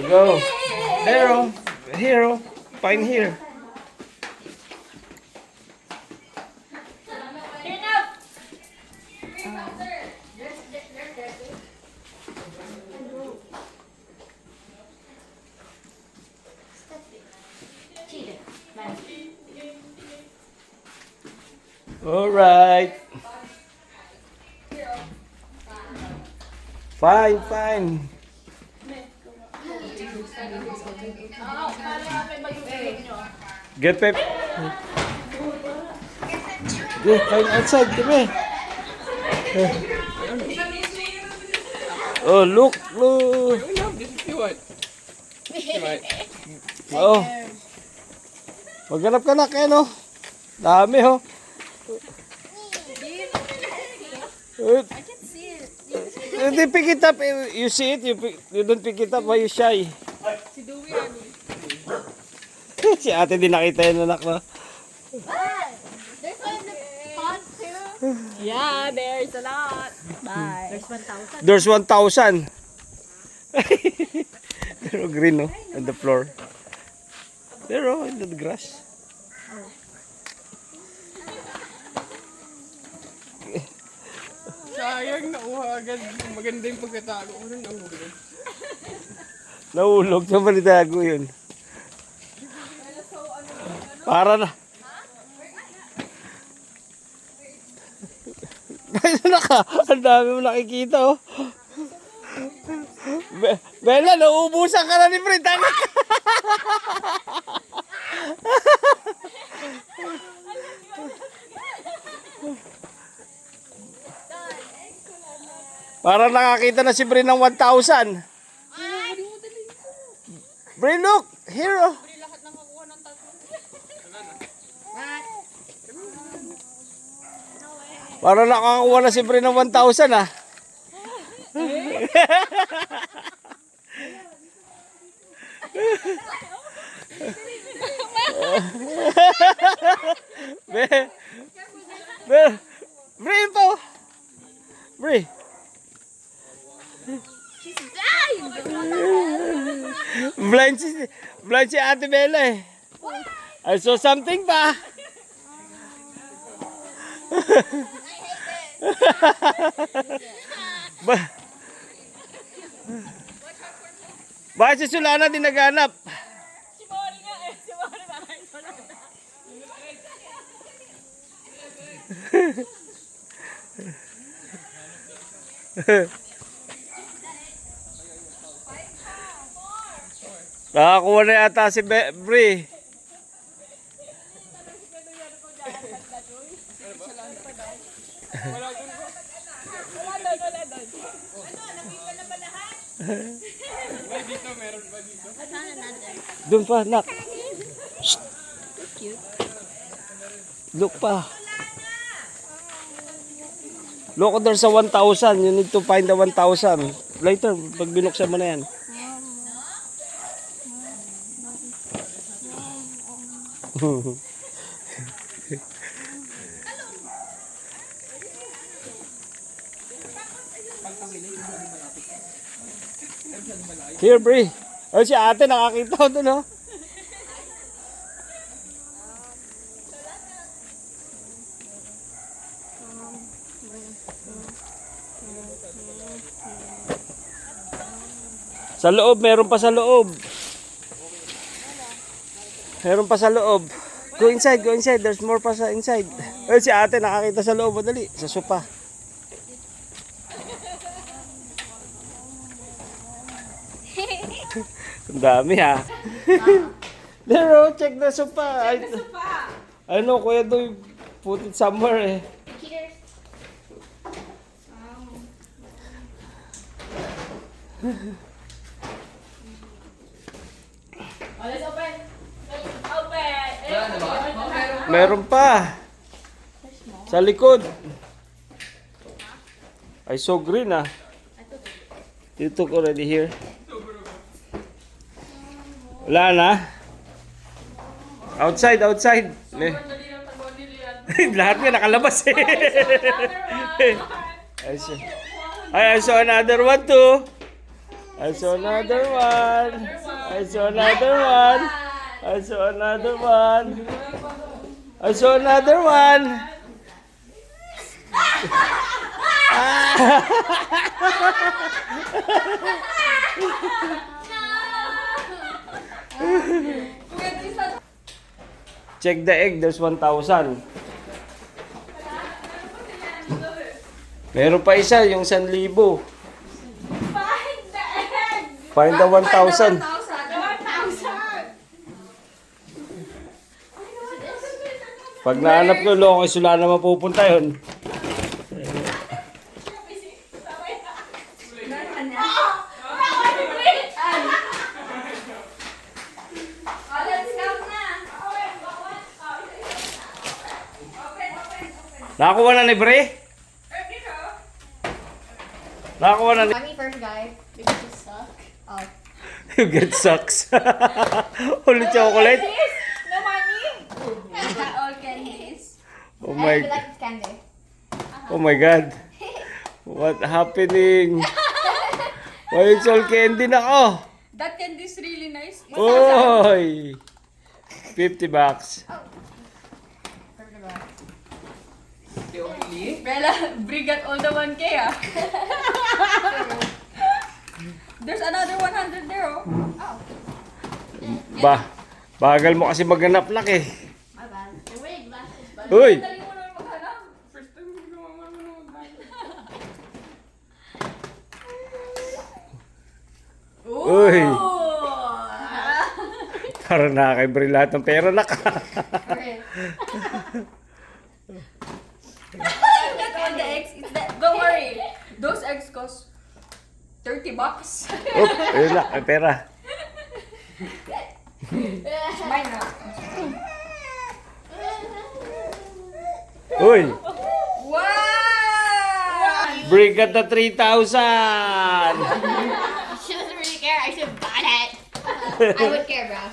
Go. Hero. Hero. Find here. All right. Fine, fine. Get Pep. Go, fine outside, come here. Oh, look. Oh. Maghanap ka na, Ken, oh. Dami, oh. I can see it. You pick it up. You see it. You don't pick it up. Why you shy? Si Dewey ano? Si ate din nakita yun, anak, no? There's one in the pond too. Yeah, there's a lot. Bye. There's 1,000. There's 1,000. They're all green, no? On the floor. They're all in the grass. Sayang, nauha agad. Maganda yung pagkatago ko rin. Nahulog. Saan ba nitago yun? Para na. Ayun na ka. Ang dami mo nakikita, oh. Bella, nauubusan ka na ni Fred. Anak. Para nakakita na si Bri ng 1,000. Bri, look! Here, oh. Para nakakuha na si Bri ng 1,000, ah. Bri, ito. Bri. Blind si Ate Bella, eh. I saw something pa. Bakit si Sulana din naghanap? Si Mori nga eh. Si Mori parang ito na. Nakakuha na yata si Bri. Wala doon. May dito, meron ba dito? Doon pa, nak. Look pa. Look, there's a 1,000. You need to find the 1,000. Later, pag binuksan mo na yan. Here, Bri. Oh, si ate nakakita ko doon, oh. Sa loob, meron pa sa loob. Meron pa sa loob. Go inside, go inside. There's more pa sa inside. Oh, si ate nakakita sa loob. Madali, sa sopa. Ang dami, ha. There, oh, check the sopa. I know, kuya doy, put it somewhere, eh. Oh, let's open. Open. Meron pa. Sa likod. I saw green, ah. You took already here. Wala na. Outside, outside. Lahat nga nakalabas, eh. I saw another one too. I saw another one. I saw another one. I saw another one. I saw another one. Check the egg, there's 1,000. Meron pa isa, yung 1,000. Find the egg! Find the 1,000. 1,000! Pag nahanap ko, loko, sula na mapupunta yun. Nakakuha na ni Bre? Nakakuha na ni... Money first, guys. Because you suck. Oh. You get sucks. Ulit chocolate. No money? All candies. Oh my... I like candy. Oh my God. What happening? Why it's all candy na ako? That candy is really nice. Oy! $50. Bella, bring out all the 1K ah. There's another 100 there oh. Bagal mo kasi maghanap nak eh. My bad. Wait, glasses. Uy! Dali mo naman maghanap. First time mo ginawa mo naman Uy! Para nakakaibre lahat ng pera nak. Get all the eggs. It's that. Don't worry. Those eggs cost $30. Oop, ayun na, may pera. Mine na. Uy! Wow! Bring at the 3,000! She doesn't really care. I should buy it. I would care, bro.